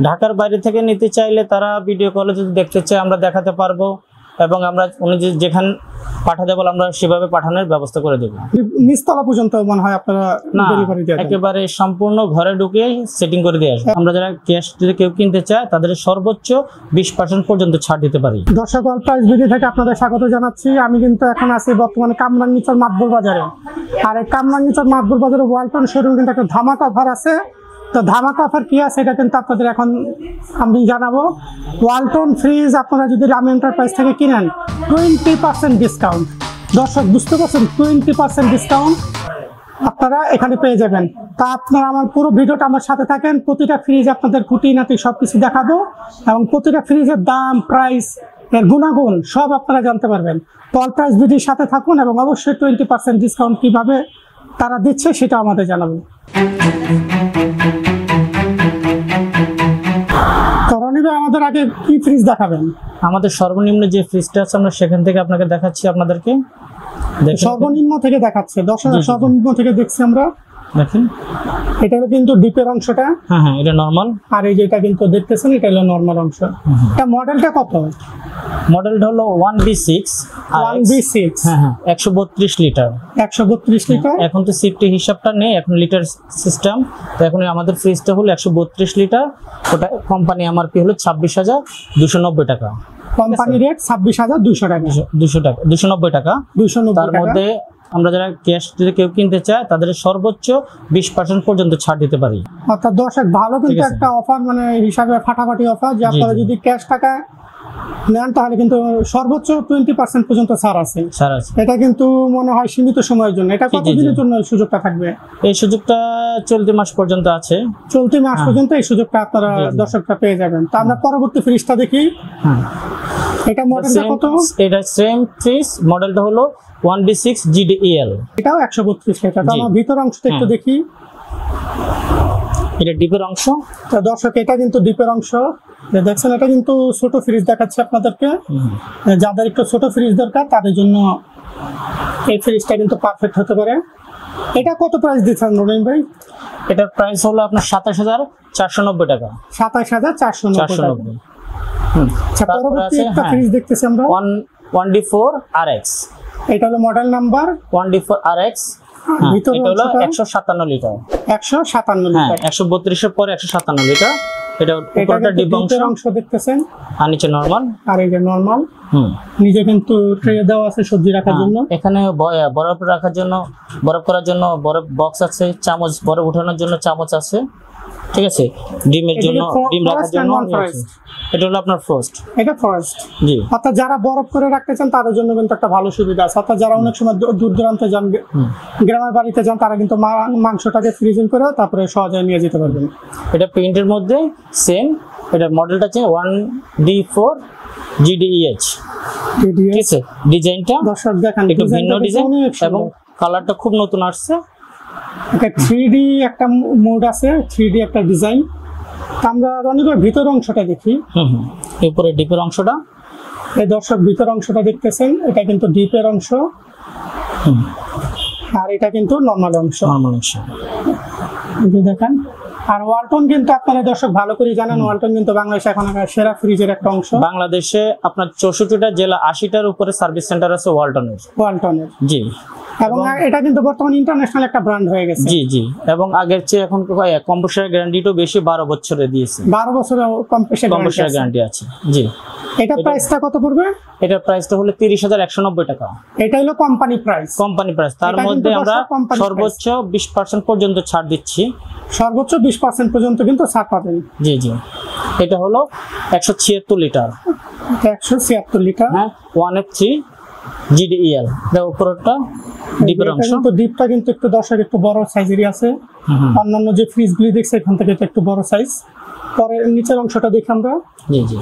ঢাকার বাইরে থেকে নিতে চাইলে তারা ভিডিও কলে যদি দেখতে চায় আমরা দেখাতে পারবো, এবং আমরা উনি যেখানে পাঠাতে বলে আমরা সেভাবে পাঠানোর ব্যবস্থা করে দেবো। নিচতলা পর্যন্ত মনে হয় আপনারা ডেলিভারি দেন? একেবারে সম্পূর্ণ ঘরে ঢুকে সেটিং করে দিয়ে আসবে। আমরা যারা ক্যাশ যদি কেউ কিনতে চায় তাদের সর্বোচ্চ 20% পর্যন্ত ছাড় দিতে পারি। দর্শক, অল প্রাইস ভিডিও থেকে আপনাদের স্বাগত জানাচ্ছি। আমি কিন্তু এখন আছি বর্তমানে কামরাঙ্গীরচর মাতবর বাজারে। আর এই কামরাঙ্গীরচর মাতবর বাজারে ওয়ালটন শোরুম কিন্তু একটা ধামাকা অফার আছে। তো ধামাকা অফার কি আছে এটা কিন্তু আপনাদের এখন আমি জানাবো। ওয়ালটন ফ্রিজ আপনারা যদি রামি এন্টারপ্রাইজ থেকে কিনেন 20% ডিসকাউন্ট। দর্শক বুঝতে পারছেন, 20% ডিসকাউন্ট আপনারা এখানে পেয়ে যাবেন। তা আপনারা আমার পুরো ভিডিওটা আমার সাথে থাকেন। প্রতিটা ফ্রিজ আপনাদের খুঁটিনাটি সবকিছু দেখাবো, এবং প্রতিটা ফ্রিজের দাম, প্রাইস, এর গুণাগুণ সব আপনারা জানতে পারবেন। তো অল প্রাইস ভিডিওর সাথে থাকুন, এবং অবশ্যই 20% ডিসকাউন্ট কিভাবে তারা দিচ্ছে সেটা আমাদের জানাবেন। আমাদের আগে কি ফ্রিজ দেখাবেন? আমাদের সর্বনিম্ন যে ফ্রিজটা আছে আমরা সেখান থেকে আপনাকে দেখাচ্ছি। আপনাদেরকে সর্বনিম্ন থেকে দেখাচ্ছে। দর্শক, সর্বনিম্ন থেকে দেখছি আমরা। দেখেন, এটা হলো কিন্তু ডিপের অংশটা। হ্যাঁ, এটা নরমাল। আর এই যেটা কিন্তু দেখতেছেন এটা হলো নরমাল অংশ। এটা মডেলটা কত? মডেলটা হলো 1B6। 1B6, হ্যাঁ, 132 লিটার। 132 লিটার। এখন তো সিফটি হিসাবটা নেই, এখন লিটার সিস্টেম। তো এখন আমাদের ফ্রিজটা হলো 132 লিটার। ওটা কোম্পানি এমআরপি হলো 26,290 টাকা। কোম্পানি রেট 26,200 টাকা। 290 টাকা। তার মধ্যে আমরা যারা ক্যাশ যদি কেউ কিনতে চায় তাদের সর্বোচ্চ 20% পর্যন্ত ছাড় দিতে পারি। অর্থাৎ দর্শক, ভালো কিন্তু একটা অফার, মানে হিসাবে ফাটাফাটি অফার, যে আপনারা যদি ক্যাশ টাকা নেন তাহলে কিন্তু সর্বোচ্চ 20% পর্যন্ত ছাড় আছে। এটা কিন্তু মনে হয় সীমিত সময়ের জন্য। এটা কতদিনের জন্য এই সুযোগটা থাকবে? এই সুযোগটা চলতি মাস পর্যন্ত আছে। চলতি মাস পর্যন্ত এই সুযোগটা আপনারা দর্শকরা পেয়ে যাবেন। তা আমরা পরবর্তী ফ্রিজটা দেখি। এটা মডেলটা কত? এটা সেম ফ্রিজ, মডেলটা হলো 1B6 GDEL। এটাও 132 লিটার। আমরা ভিতর অংশটা একটু দেখি। এটা ডিপের অংশ। তো দর্শক, এটা কিন্তু ডিপের অংশ। দেখছেন, এটা কিন্তু ছোট ফ্রিজ দেখাচ্ছে আপনাদেরকে। যাদের একটু ছোট ফ্রিজ দরকার তাদের জন্য এই ফ্রিজটা কিন্তু পারফেক্ট হতে পারে। এটা কত প্রাইস দিচ্ছেন রবিন ভাই? এটার প্রাইস হলো আপনার 27,490 টাকা। 27,490। আচ্ছা, পরবর্তী একটা ফ্রিজ দেখতেছি আমরা, 1D4 RX। এটা হলো মডেল নাম্বার 1D4 RX। এটা হলো 157 লিটার। 157 লিটার। 132 এর পরে 157 লিটার। এটা উপরটা ডিপ অংশ দেখতেছেন, আর নিচে নরমাল। আর এই যে নরমাল। নিচে কিন্তু ট্রে দেওয়া আছে সবজি রাখার জন্য। এখানে বরফ রাখার জন্য, বরফ করার জন্য বরফ বক্স আছে, চামচ বরফ ওঠানোর জন্য চামচ আছে। ঠিক আছে, ডিমের জন্য, ডিম রাখার জন্য। এটা হলো আপনার ফ্রস্ট। এটা ফ্রস্ট, জি। অর্থাৎ যারা বরফ করে রাখতে চান তাদের জন্য কিন্তু একটা ভালো সুবিধা আছে। অর্থাৎ যারা অনেক সময় দূর দূরান্তে যান, গ্রামের বাড়িতে যান, তারা কিন্তু মাংসটাকে ফ্রিজিং করে তারপরে সহজে নিয়ে যেতে পারবেন। এটা প্রিন্টের মধ্যে সেম। এটার মডেলটা আছে 1D4 GDEH। ঠিক আছে, ডিজাইনটা দর্শক দেখেন, একটু ভিন্ন ডিজাইন, এবং কালারটা খুব নতুন আসছে। এটা 3D একটা মোড আছে, 3D একটা ডিজাইন। আমরা রনিবার ভিতর অংশটা দেখি। উপরে ডিপের অংশটা। এই দর্শক, ভিতর অংশটা দেখতেছেন, এটা কিন্তু ডিপের অংশ, আর এটা কিন্তু নরমাল অংশ। দেখেন, আর ওয়ালটন কিন্তু আপনারা দর্শক ভালো করে জানেন, ওয়ালটন কিন্তু বাংলাদেশে এখন সেরা ফ্রিজের একটা অংশ। বাংলাদেশে আপনার 64টা জেলা, 80টার উপরে সার্ভিস সেন্টার আছে ওয়ালটনের। জি। এবং এটা কিন্তু বর্তমানে ইন্টারন্যাশনাল একটা ব্র্যান্ড হয়ে গেছে। জি জি, এবং আগের চেয়ে এখন কম্প্রেসার গ্যারান্টিটাও বেশি, 12 বছরে দিয়েছে। 12 বছরের কম্প্রেসার গ্যারান্টি আছে। জি। এটা প্রাইসটা কত পড়বে? এটার প্রাইসটা হলো 30,190 টাকা। এটা হলো কোম্পানি প্রাইস। তার মধ্যে আমরা সর্বোচ্চ 20% পর্যন্ত ছাড় দিচ্ছি। সর্বোচ্চ 20% পর্যন্ত কিন্তু ছাড় পাবেন। জি জি। এটা হলো 176 লিটার। 176 লিটার। হ্যাঁ, 1F3 GDEL। এর উপরটা ডিপের অংশ। কিন্তু ডিপটা কিন্তু একটু দর্শক একটু বড় সাইজেরই আছে। অন্যান্য যে ফ্রিজগুলি দেখছে এখান থেকে একটু বড় সাইজ। পরে নিচের অংশটা দেখি আমরা। জি জি।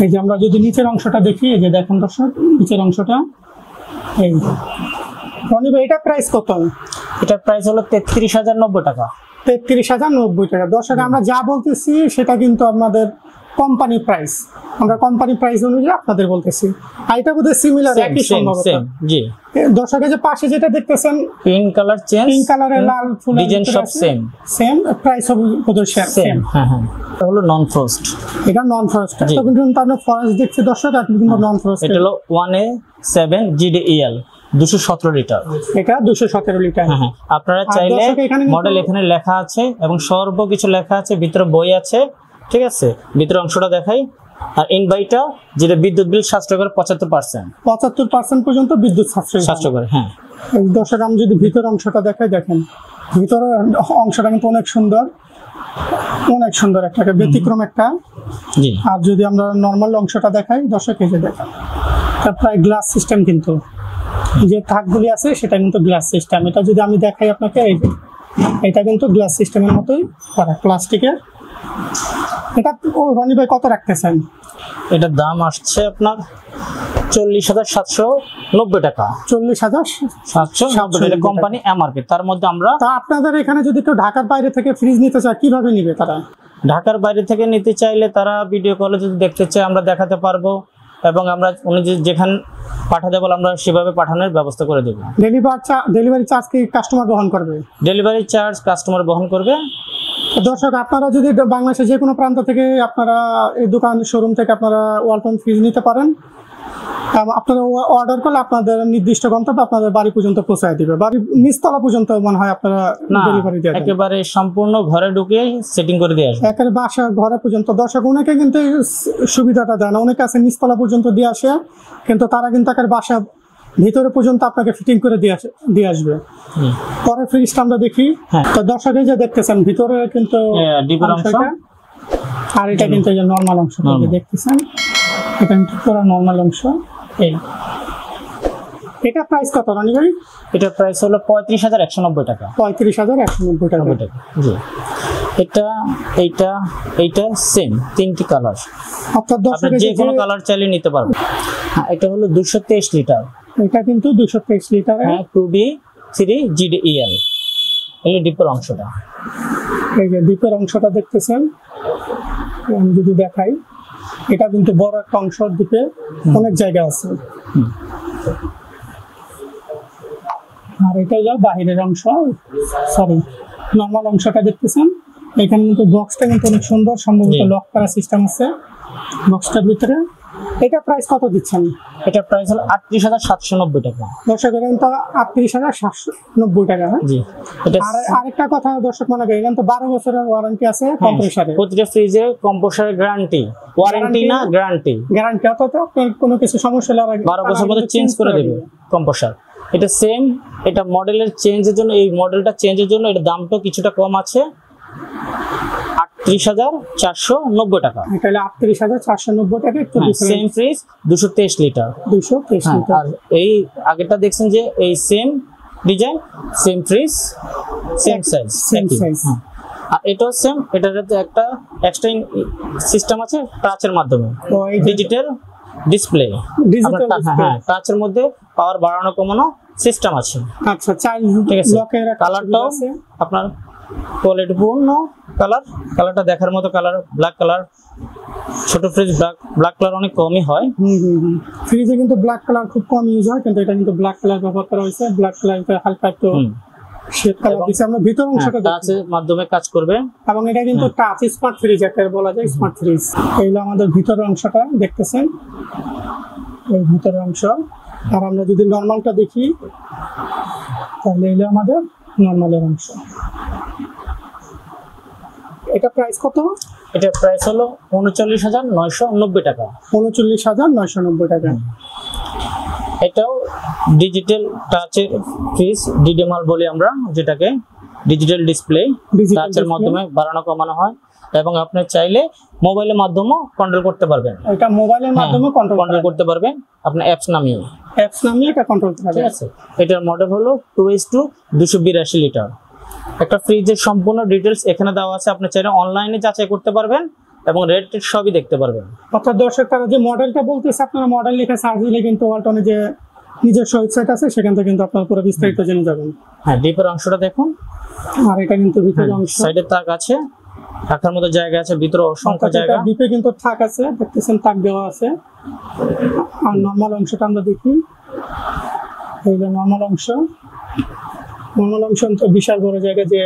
এই যে আমরা যদি নিচের অংশটা দেখি, এই যে দেখেন দর্শক, নিচের অংশটা এই। রনি ভাই, এটা প্রাইস কত? এটার প্রাইস হলো 33,090 টাকা। 33,090 টাকা। দর্শক, আমরা যা বলতেছি সেটা কিন্তু আপনাদের কোম্পানি প্রাইস, আমরা কোম্পানি প্রাইস অনুযায়ী আপনাদের বলতেছি। আর এটা বোধহয় সিমিলার একই সম্ভবত। জি দর্শক এই যে পাশে যেটা দেখতেছেন পিঙ্ক কালার চেঞ্জ, পিঙ্ক কালারের লাল ফুল ডিজাইন সব সেম প্রাইস সব বোধহয় সেম। হ্যাঁ হ্যাঁ, এটা হলো নন ফ্রস্ট, এটা নন ফ্রস্ট। তো কিন্তু আমরা ফ্রস্ট দেখছি দর্শক, আর কিন্তু নন ফ্রস্ট। এটা হলো 1A7 GDEL 217 লিটার। এটা 217 লিটার। হ্যাঁ, আপনারা চাইলে মডেল এখানে লেখা আছে এবং সর্ব কিছু লেখা আছে, ভিতরে বই আছে, ঠিক আছে। ভিতরে অংশটা দেখাই। আর ইনভাইটা যেটা বিদ্যুৎ বিল সাশ্রয় করে 75% পর্যন্ত বিদ্যুৎ সাশ্রয় করে। হ্যাঁ দর্শক, আমি যদি ভিতর অংশটা দেখাই, দেখেন ভিতরের অংশটা কিন্তু অনেক সুন্দর একটা ব্যতিক্রম একটা। জি, আর যদি আমরা নর্মাল অংশটা দেখাই দর্শক, এই যে দেখেন প্রায় গ্লাস সিস্টেম, কিন্তু যে থাকগুলি আছে সেটা কিন্তু গ্লাস সিস্টেম। এটা যদি আমি দেখাই আপনাকে, এটা কিন্তু গ্লাস সিস্টেমের মতোই করা, প্লাস্টিকের। এটা রনি ভাই কত রাখতেছেন? এটার দাম আসছে আপনার 40,790 টাকা। 40,790 টাকা কোম্পানি এমআরপি। তার মধ্যে আমরা আপনাদের এখানে যদি কেউ ঢাকার বাইরে থেকে ফ্রিজ নিতে চায় কিভাবে নিবে তারা? ঢাকার বাইরে থেকে নিতে চাইলে তারা ভিডিও কলে যদি দেখতে চায় আমরা দেখাতে পারবো, এবং আমরা উনি যেখানে পাঠাতে বলে আমরা সেভাবে পাঠানোর ব্যবস্থা করে দেবো। ডেলিভারি চার্জ কি কাস্টমার বহন করবে? ডেলিভারি চার্জ কাস্টমার বহন করবে। দর্শক, আপনারা যদি বাংলাদেশের যে কোনো প্রান্ত থেকে আপনারা এই দোকান শোরুম থেকে আপনারা ওয়ালটন ফ্রিজ নিতে পারেন। আপনারা অর্ডার করলে আপনাদের নির্দিষ্ট গন্তব্যে আপনাদের বাড়ি পর্যন্ত পৌঁছায় দিবে, বাড়ির নিচতলা পর্যন্ত মনে হয় আপনারা ডেলিভারি দিয়ে দেন। একেবারে সম্পূর্ণ ঘরে ঢুকে সেটিং করে দিয়ে আসবে, একেবারে বাসা ঘরে পর্যন্ত। দর্শক, অনেকে কিন্তু সুবিধাটা দেয় না, অনেকে আছে নিচতলা পর্যন্ত দিয়ে আসে, কিন্তু তারা কিন্তু একেবারে বাসা ভিতরে পর্যন্ত আপনাকে ফিটিং করে দিয়ে আসবে। পরে ফ্রিজটা আমরা দেখি। তো দর্শক, এই যে দেখতেছেন ভিতরে কিন্তু আর এটা কিন্তু এই যে নর্মাল অংশ দেখতেছেন, এটা কিন্তু পুরো নর্মাল অংশ। এটা প্রাইস কত রানি ভাই? এটা প্রাইস হলো 35,190 টাকা। 35,190 টাকা। জি, এইটা সেম, তিনটি কালার। অর্থাৎ দর্শক যে কোনো কালার চাইলে নিতে পারবেন। হ্যাঁ, এটা হলো 223 লিটার। এটা কিন্তু 223 লিটার। হ্যাঁ, 2B3 GDEL। এই ডিপের অংশটা, এই যে ডিপের অংশটা দেখতেছেন, আমি যদি দেখাই, এটা কিন্তু বড় একটা অংশ, ডিপে অনেক জায়গা আছে। আর এটা হলো বাহিরের অংশ, সরি নর্মাল অংশটা দেখতেছেন। এখানে কিন্তু বক্সটা কিন্তু অনেক সুন্দর, সম্ভবত লক করা সিস্টেম আছে বক্সটার ভিতরে। এটা প্রাইস কত দিচ্ছেন? এটা প্রাইস হলো 38,790 টাকা। দর্শক, এটা কিন্তু 38,790 টাকা। জি, এটা আরেকটা কথা দর্শক মনে করেন, তো 12 বছরের ওয়ারেন্টি আছে কম্প্রেসারে। প্রতিটা ফ্রিজে কম্প্রেসারের গ্যারান্টি, ওয়ারেন্টি না গ্যারান্টি। অর্থাৎ আপনার কোনো কিছু সমস্যা হলে 12 বছর মধ্যে চেঞ্জ করে দেবে কম্প্রেসার। এটা সেম, এটা মডেলের চেঞ্জের জন্য, এই মডেলটা চেঞ্জের জন্য এটা দামটা কিছুটা কম আছে, 38,490 টাকা। এটা হলো 38,490 টাকা। একটু সেম ফ্রিজ 223 লিটার। 223 লিটার। আর এই আগেটা দেখছেন যে এই same design, same fridge, same size. আর এটাও সেম, এটাতে একটা এক্সট্রা সিস্টেম আছে টাচের মাধ্যমে, ডিজিটাল ডিসপ্লে। হ্যাঁ, টাচের মধ্যে পাওয়ার বাড়ানো কমানো সিস্টেম আছে। আচ্ছা, ঠিক আছে। কালারটাও আপনার কোয়ালিটিপূর্ণ কালারটা দেখার মতো কালার, ব্ল্যাক কালার। ছোট ফ্রিজ ব্ল্যাক কালার অনেক কমই হয়। ফ্রিজে কিন্তু ব্ল্যাক কালার খুব কম ইউজ হয়, কিন্তু এটা কিন্তু ব্ল্যাক কালার ব্যবহার করা হয়েছে। ব্ল্যাক কালারটা হালকা একটু শেড কালার দিয়েছে। আমরা ভিতর অংশটা টাচের মাধ্যমে কাজ করবে, এবং এটা কিন্তু টাচ স্মার্ট ফ্রিজ একটা বলা যায়, স্মার্ট ফ্রিজ। এইগুলো আমাদের ভিতরের অংশটা দেখতেছেন, এই ভিতরের অংশ। আর আমরা যদি নর্মালটা দেখি, তাহলে এইগুলো আমাদের নর্মালের অংশ। এটা প্রাইস কত? এটা প্রাইস হলো 39,990 টাকা। 39,990 টাকা। এটাও ডিজিটাল টাচের ফ্রিজ, ডিডিএমএল বলি আমরা যেটাকে, ডিজিটাল ডিসপ্লে। টাচের মাধ্যমে বাড়ানো কমানো হয়, এবং আপনি চাইলে মোবাইলের মাধ্যমেও কন্ট্রোল করতে পারবেন। এটা মোবাইলের মাধ্যমে কন্ট্রোল করতে পারবেন, আপনি অ্যাপস নামিয়ে এটা কন্ট্রোল করতে পারবেন। ঠিক আছে। এটার মডেল হলো 2S2 282 লিটার। একটা ফ্রিজের সম্পূর্ণ ডিটেলস এখানে দেওয়া আছে, আপনি চাইলে অনলাইনে যাচাই করতে পারবেন এবং রেট সবই দেখতে পারবেন। অর্থাৎ দর্শক, তারা যে মডেলটা বলতেছে, আপনারা মডেল লিখে সার্চ দিলে কিন্তু ওয়ালটনে যে নিজস্ব ওয়েবসাইট আছে, সেখান থেকে কিন্তু আপনারা পুরো বিস্তারিত জেনে যাবেন। হ্যাঁ, ডিপের অংশটা দেখুন। আর এটা কিন্তু ভিতরের অংশ, সাইডে তাক আছে, রাখার মতো জায়গা আছে, ভিতরে অসংখ্য জায়গা। ডিপে কিন্তু থাক আছে, দেখতেছেন তাক দেওয়া আছে। আর নরমাল অংশটা আমরা দেখি, এই যে নরমাল অংশ। নরমাল অংশ তো বিশাল বড় জায়গা, যে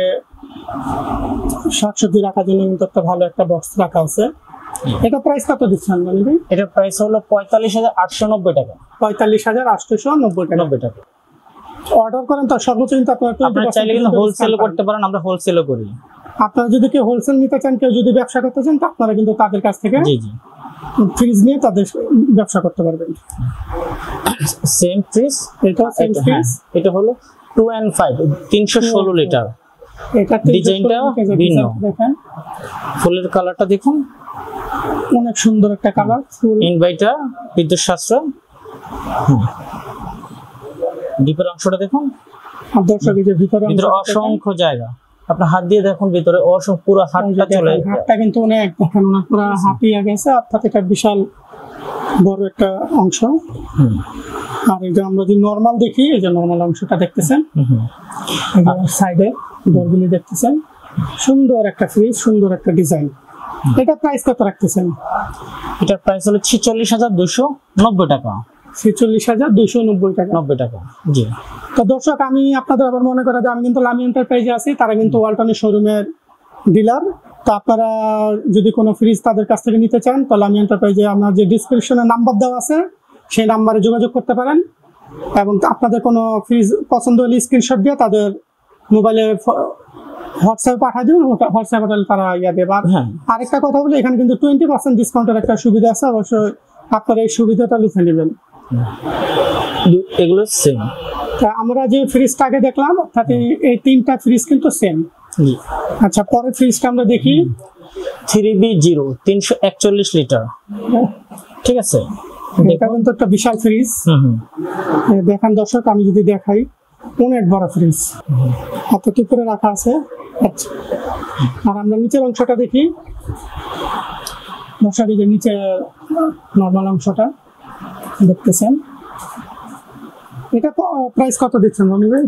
শাকসবজি রাখার জন্য কিন্তু একটা ভালো একটা বক্স রাখা আছে। এটা প্রাইস কত দিচ্ছেন মানে? এটা প্রাইস হলো 45,890 টাকা। 45,890 টাকা। অর্ডার করেন তো সর্বোচ্চ কিন্তু আপনারা চাইলে কিন্তু হোলসেল করতে পারেন, আমরা হোলসেলও করি। আপনারা যদি কেউ হোলসেল নিতে চান, কেউ যদি ব্যবসা করতে চান, তো আপনারা কিন্তু তাদের কাছ থেকে জি জি ফ্রিজ নিয়ে তাদের ব্যবসা করতে পারবেন। সেম ফ্রিজ, এটা সেম ফ্রিজ। এটা হলো 2 and 5 316 লিটার। এটা ডিজাইনটা ভিন্ন, দেখেন ফুলের কালারটা দেখুন, অনেক সুন্দর একটা কালার। ফুল ইনভার্টার, বিদ্যুৎ সাশ্রয়। ডিপের অংশটা দেখুন, আর দর্শক এই যে ভিতরে অসংখ্য জায়গা, আপনার হাত দিয়ে দেখুন ভিতরে অসংখ্য, পুরো হাতটা চলে, হাতটা কিন্তু অনেক দেখেন না, পুরো হাঁপিয়ে গেছে। অর্থাৎ এটা বিশাল বড় একটা অংশ। আর এই যে আমরা যদি নরমাল দেখি, এই যে নরমাল অংশটা দেখতেছেন, সাইডে ডোরগুলি দেখতেছেন, সুন্দর একটা ফ্রিজ, সুন্দর একটা ডিজাইন। এটা প্রাইস কত রাখতেছেন? এটার প্রাইস হলো 46,290 টাকা। 46,290 টাকা। 90 টাকা, জি। তো দর্শক, আমি আপনাদের আবার মনে করা যায়, আমি কিন্তু লামি এন্টারপ্রাইজে আছি, তারা কিন্তু ওয়ালটনের শোরুমের ডিলার। তো আপনারা যদি কোনো ফ্রিজ তাদের কাছ থেকে নিতে চান, তো লামি এন্টারপ্রাইজে আমার যে ডিসক্রিপশনে নাম্বার দেওয়া আছে, সেই নাম্বারে যোগাযোগ করতে পারেন। এবং আপনাদের কোনো ফ্রিজ পছন্দ হলে স্ক্রিনশট দিয়ে তাদের মোবাইলে হোয়াটসঅ্যাপে পাঠিয়ে দিন, হোয়াটসঅ্যাপে তারা দেবে। আর আরেকটা কথা বলি, এখানে কিন্তু 20% ডিসকাউন্টের একটা সুবিধা আছে, অবশ্যই আপনারা এই সুবিধাটা লিখে নেবেন। এগুলো সেম। আমরা যে ফ্রিজটা আগে দেখলাম, অর্থাৎ এই তিনটা ফ্রিজ কিন্তু সেম। আচ্ছা, পরের ফ্রিজটা আমরা দেখি, 3B0 341 লিটার। ঠিক আছে, এটা কিন্তু একটা বিশাল ফ্রিজ। দেখান দর্শক, আমি যদি দেখাই, অনেক বড় ফ্রিজ, হাতের উপরে রাখা আছে। আচ্ছা, আর আমরা নিচের অংশটা দেখি দর্শক, এই যে নিচে নর্মাল অংশটা দেখতেছেন। এটা প্রাইস কত দিচ্ছেন রনি ভাই?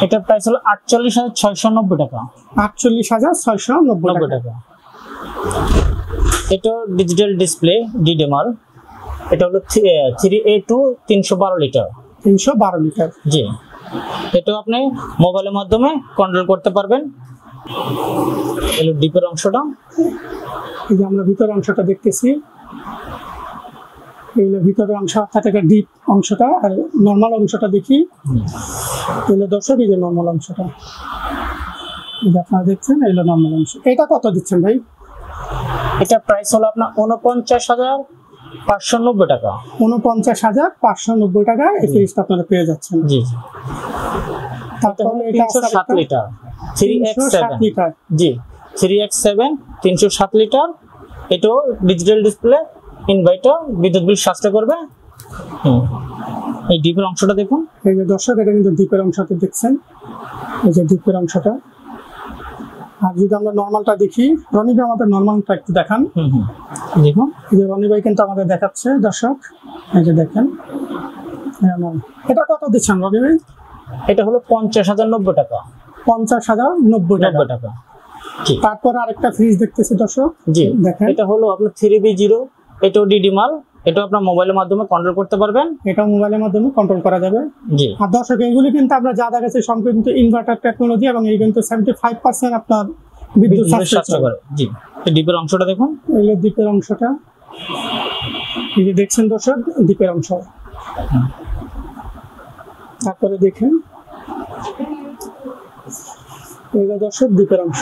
এটা প্রাইস হলো 48,690 টাকা। 48,690 টাকা। এটা ডিজিটাল ডিসপ্লে ডিডেমার। এটা হলো 3A2 312 লিটার। 312 লিটার, জি। এটা আপনি মোবাইলের মাধ্যমে কন্ট্রোল করতে পারবেন। এলো ডিপের অংশটা, এই যে আমরা ভিতরের অংশটা দেখতেছি, এইগুলো ভিতরের অংশ, অর্থাৎ এটা ডিপ অংশটা। আর নর্মাল অংশটা দেখি, এগুলো দর্শক, এই যে নর্মাল অংশটা, এই যে আপনারা দেখছেন, এগুলো নর্মাল অংশ। এটা কত দিচ্ছেন ভাই? এটা প্রাইস হলো আপনার 49,590 টাকা। 49,590 টাকা এই ফ্রিজটা আপনারা পেয়ে যাচ্ছেন। জি জি। তারপরে এটা 307 লিটার 3X7 লিটার, জি 3X7 307 লিটার। এটাও ডিজিটাল ডিসপ্লে, ইনভার্টার, বিদ্যুৎ বিল সাশ্রয় করবে। এই ডিপের অংশটা দেখুন, এই যে দর্শক, এটা কিন্তু ডিপের অংশটা দেখছেন, এই যে ডিপের অংশটা। আর যদি আমরা নর্মালটা দেখি, রনি ভাই আমাদের নর্মালটা একটু দেখান। দেখুন, এই যে রনি ভাই কিন্তু আমাদের দেখাচ্ছে দর্শক, এই যে দেখেন। এটা কত দিচ্ছেন রনি ভাই? এটা হলো 50,090 টাকা। 50,090 টাকা। তারপর আরেকটা ফ্রিজ দেখতেছি দর্শক, জি দেখেন। এটা হলো আপনার 3B0, এটাও ডিডি মাল। এটা আপনার মোবাইলের মাধ্যমে কন্ট্রোল করতে পারবেন। এটা মোবাইলের মাধ্যমে কন্ট্রোল করা যাবে, জি। আর দর্শক, এইগুলি কিন্তু আমরা যা দেখাচ্ছি সব কিন্তু ইনভার্টার টেকনোলজি, এবং এই কিন্তু 75% আপনার বিদ্যুৎ সাশ্রয় করে, জি। ডিপের অংশটা দেখুন, এই যে ডিপের অংশটা, এই যে দেখছেন দর্শক, ডিপের অংশ। তারপরে দেখেন, এই যে দর্শক, ডিপের অংশ।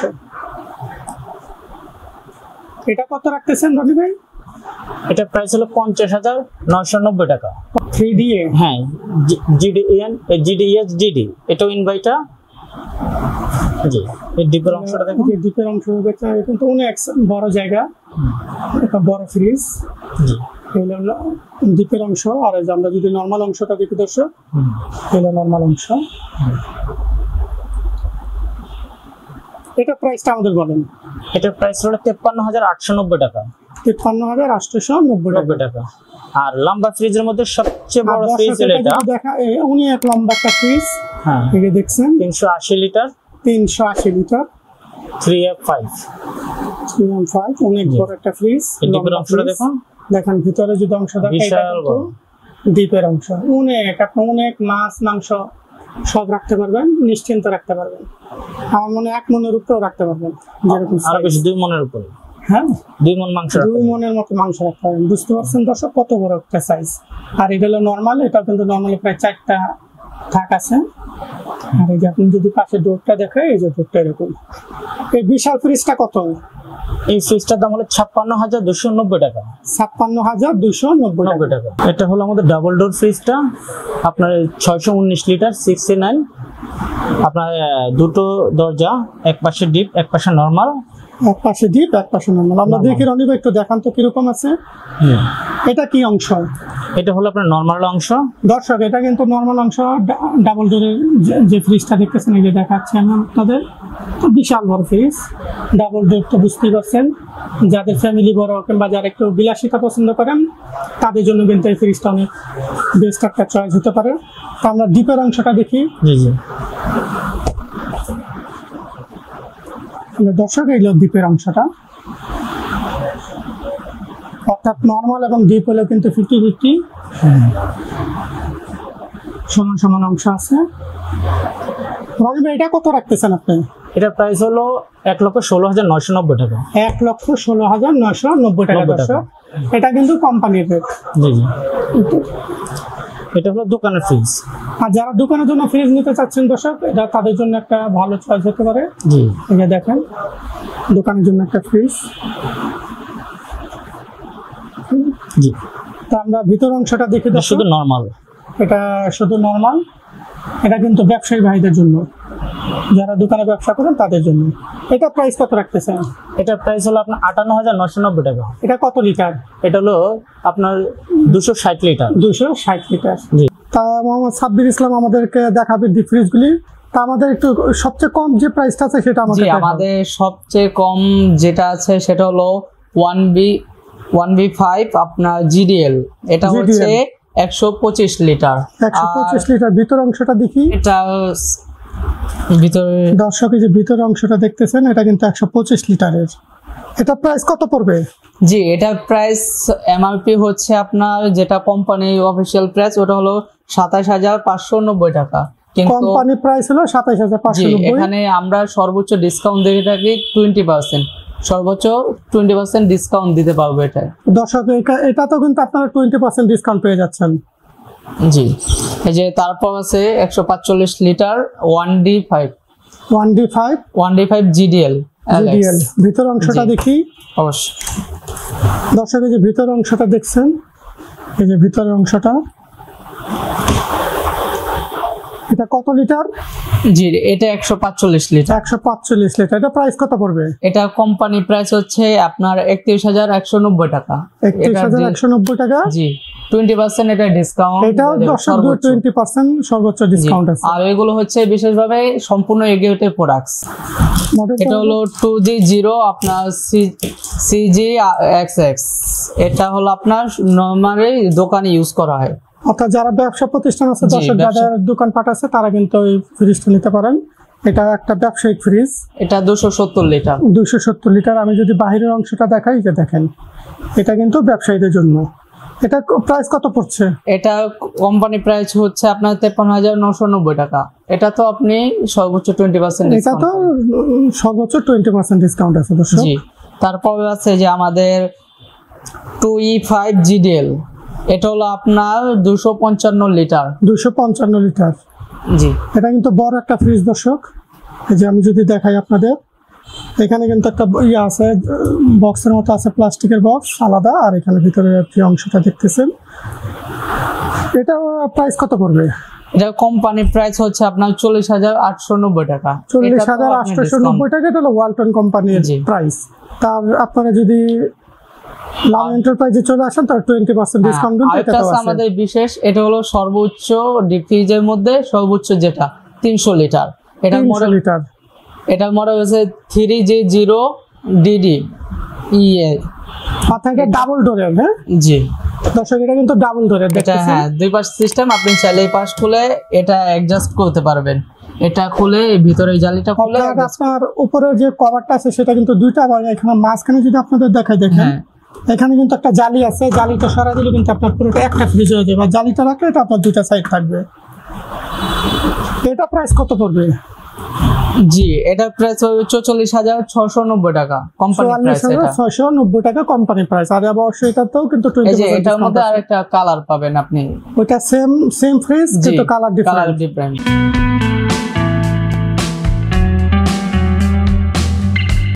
এটা কত রাখতেছেন রনি ভাই? এটা প্রাইস হলো 50,990 টাকা। 3DA, হ্যাঁ, GDS এটাও ইনভার্টার, জি। এই ডিপের অংশটা দেখুন, ডিপের অংশ কিন্তু অনেক বড় জায়গা, একটা বড় ফ্রিজ, জি। হলো ডিপের অংশ। আর আমরা যদি নর্মাল অংশটা দেখি দর্শক, হলো নর্মাল অংশ। এটা প্রাইসটা আমাদের বলেন। এটা প্রাইস হলো 53,890 টাকা। 53,890 টাকা। আর লম্বা ফ্রিজের মধ্যে সবচেয়ে বড় ফ্রিজ এটা, দেখা অনেক লম্বা একটা ফ্রিজ। হ্যাঁ, এই যে দেখছেন, 380 লিটার। 380 লিটার। 3F5 অনেক বড় একটা ফ্রিজ। ডিপের অংশটা দেখুন, দেখেন ভিতরে যদি অংশ দেখেন বিশাল বড় ডিপের অংশ, আপনি অনেক মাছ মাংস সব রাখতে পারবেন, নিশ্চিন্ত রাখতে পারবেন। আমার মনে 1 মনের উপরেও রাখতে পারবেন, যেরকম আরো বেশি 2 মনের উপরে। হ্যাঁ, 2 মন মাংস, 2 মনের মতো মাংস রাখতে পারবেন। বুঝতে পারছেন দর্শক কত বড় একটা সাইজ। আর এটা হলো নর্মাল, এটা কিন্তু নর্মালি প্রায় 4টা থাক আছে। আর এই যে আপনি যদি পাশে ডোরটা দেখেন, এই যে ডোরটা এরকম। এই বিশাল ফ্রিজটা কত? এই ফ্রিজটার দাম হলো 56,290 টাকা। 56,290 টাকা। এটা হলো আমাদের ডাবল ডোর ফ্রিজটা, আপনার 619 লিটার 69। আপনার দুটো দরজা, এক পাশে ডিপ এক পাশে নরমাল। এক পাশে ডিপ এক পাশে নরমাল। আমরা দেখি রনিব একটু দেখান তো কিরকম আছে। এটা কি অংশ? এটা হলো আপনার নরমাল অংশ। দর্শক এটা কিন্তু নরমাল অংশ। ডাবল ডোরের যে ফ্রিজটা দেখতেছেন, এই যে দেখাচ্ছি আমি আপনাদের, বিশাল বড় ফ্রিজ। ডাবল ডোর তো বুঝতেই পারছেন, যাদের ফ্যামিলি বড় কিংবা যারা একটু বিলাসিতা পছন্দ করেন তাদের জন্য কিন্তু এই ফ্রিজটা অনেক বেস্ট একটা চয়েস হতে পারে। তো আমরা ডিপের অংশটা দেখি। জি জি দর্শক, এই ডিপের অংশটা, অর্থাৎ নর্মাল এবং ডিপ হলেও কিন্তু 50-50 সমান সমান অংশ আছে। রনি ভাই, এটা কত রাখতেছেন আপনি? এটা প্রাইস হলো 1,16,990 টাকা। 1,16,990 টাকা দর্শক। এটা কিন্তু কোম্পানির রেট। জি জি এটা হলো দোকানের ফ্রিজ। আর যারা দোকানের জন্য ফ্রিজ নিতে চাচ্ছেন দর্শক, এটা তাদের জন্য একটা ভালো চয়েস হতে পারে। জি, এই যে দেখেন দোকানের জন্য একটা ফ্রিজ। জি, তো আমরা ভিতর অংশটা দেখি। শুধু নরমাল, এটা শুধু নরমাল। এটা কিন্তু ব্যবসায়ী ভাইদের জন্য, যারা দোকানে ব্যবসা করেন তাদের জন্য। এটা প্রাইস কত রাখতেছেন? এটা প্রাইস হলো আপনার 58,990 টাকা। এটা কত লিটার? এটা হলো আপনার 260 লিটার। 260 লিটার। জি। তা মোহাম্মদ সাব্বির ইসলাম আমাদেরকে দেখাবে ডিপ ফ্রিজগুলি। তা আমাদের একটু সবচেয়ে কম যে প্রাইসটা আছে সেটা আমাদের দেখাবো। আমাদের সবচেয়ে কম যেটা আছে সেটা হলো 1V5 আপনার GDL। এটা হচ্ছে 125 লিটার। 125 লিটার। ভিতর অংশটা দেখি। এটা ভিতরে দর্শক, এই যে ভিতর অংশটা দেখতেছেন, এটা কিন্তু 125 লিটারের। এটা প্রাইস কত পড়বে? জি, এটা প্রাইস MRP হচ্ছে আপনার যেটা কোম্পানি অফিশিয়াল প্রাইস, ওটা হলো 27,590 টাকা। কিন্তু কোম্পানি প্রাইস হলো 27,590। এখানে আমরা সর্বোচ্চ ডিসকাউন্ট দিয়ে থাকি 20%। সর্বোচ্চ 20% ডিসকাউন্ট দিতে পারবো এটা। দর্শক, এটা তো কিন্তু আপনারা 20% ডিসকাউন্ট পেয়ে যাচ্ছেন। জি, এই যে তারপর আছে 145 লিটার 1D5 GDL। ভিতর অংশটা দেখি। অবশ্যই দর্শক, এই যে ভিতর অংশটা দেখছেন, এই যে ভিতরের অংশটা, এটা কত লিটার? জি, এটা 145 লিটার। 145 লিটার। এটা প্রাইস কত পড়বে? এটা কোম্পানি প্রাইস হচ্ছে আপনার 31,190 টাকা। 31,190 টাকা। জি, 20% এটা ডিসকাউন্ট। এটাও 20% সর্বোচ্চ ডিসকাউন্ট আছে। আর এগুলো হচ্ছে বিশেষভাবে সম্পূর্ণ এগিয়েটেড প্রোডাক্টস। এটা হলো 2G0 আপনার CGXX। এটা হলো আপনার নরমালি দোকানে ইউজ করা হয়। অর্থাৎ যারা ব্যবসা প্রতিষ্ঠান আছে, দর্শক যাদের দোকানপাট আছে, তারা কিন্তু এই ফ্রিজটা নিতে পারেন। এটা একটা ব্যবসায়িক ফ্রিজ। এটা 270 লিটার। 270 লিটার। আমি যদি বাহিরের অংশটা দেখাই, যে দেখেন, এটা কিন্তু ব্যবসায়ীদের জন্য। এটা প্রাইস কত পড়ছে? এটা কোম্পানি প্রাইস হচ্ছে আপনার 53,990 টাকা। এটা তো আপনি সর্বোচ্চ 20% এটা তো সর্বোচ্চ 20% ডিসকাউন্ট আছে দর্শক। জি। তারপর আছে যে আমাদের 2E5 GDL। এটা হলো আপনার 255 লিটার। 255 লিটার। জি, এটা কিন্তু বড় একটা ফ্রিজ দর্শক। এই যে আমি যদি দেখাই আপনাদের, এখানে কিন্তু একটা ইয়ে আছে, বক্সের মতো আছে, প্লাস্টিকের বক্স আলাদা। আর এখানে ভিতরে যে অংশটা দেখতেছেন, এটা প্রাইস কত পড়বে? এটা কোম্পানি প্রাইস হচ্ছে আপনার 40,890 টাকা। 40,890 টাকা। এটা হলো ওয়ালটন কোম্পানির প্রাইস। তার আপনারা যদি লাভ এন্টারপ্রাইজে চলে আসেন, তার 20% ডিসকাউন্ট দিন। এটা তো আমাদের বিশেষ। এটা হলো সর্বোচ্চ ডিপ ফ্রিজের মধ্যে সর্বোচ্চ যেটা 300 লিটার। এটা মডেল লিটার। এটা মডেল হচ্ছে 3G0DD EA। অর্থাৎ এটা ডাবল ডোরের। হ্যাঁ জি দর্শক, এটা কিন্তু ডাবল ডোরের। এটা হ্যাঁ, দুই পাশ সিস্টেম। আপনি চাইলে এই পাশ খুলে এটা অ্যাডজাস্ট করতে পারবেন। এটা খুলে ভিতরে জালিটা খুলে আর আপনার উপরের যে কভারটা আছে সেটা কিন্তু দুইটা আবার এখানে মাঝখানে যদি আপনাদের দেখাই দেখেন হ্যাঁ এখানে কিন্তু একটা জালি আছে, জালিটা সরা দিলে কিন্তু আপনার পুরোটা একটা ফ্রিজ হয়ে যাবে, আর জালিটা রাখলে এটা আপনার দুইটা সাইড থাকবে। এটা প্রাইস কত পড়বে? জি, এটা প্রাইস হবে 44,690 টাকা কোম্পানি প্রাইস। এটা 690 টাকা কোম্পানি প্রাইস। আর অবশ্যই এটাতেও কিন্তু এই যে এটার মধ্যে আরেকটা কালার পাবেন আপনি, ওটা সেম ফ্রিজ কিন্তু কালার কালার ডিফারেন্ট। ডিফারেন্ট।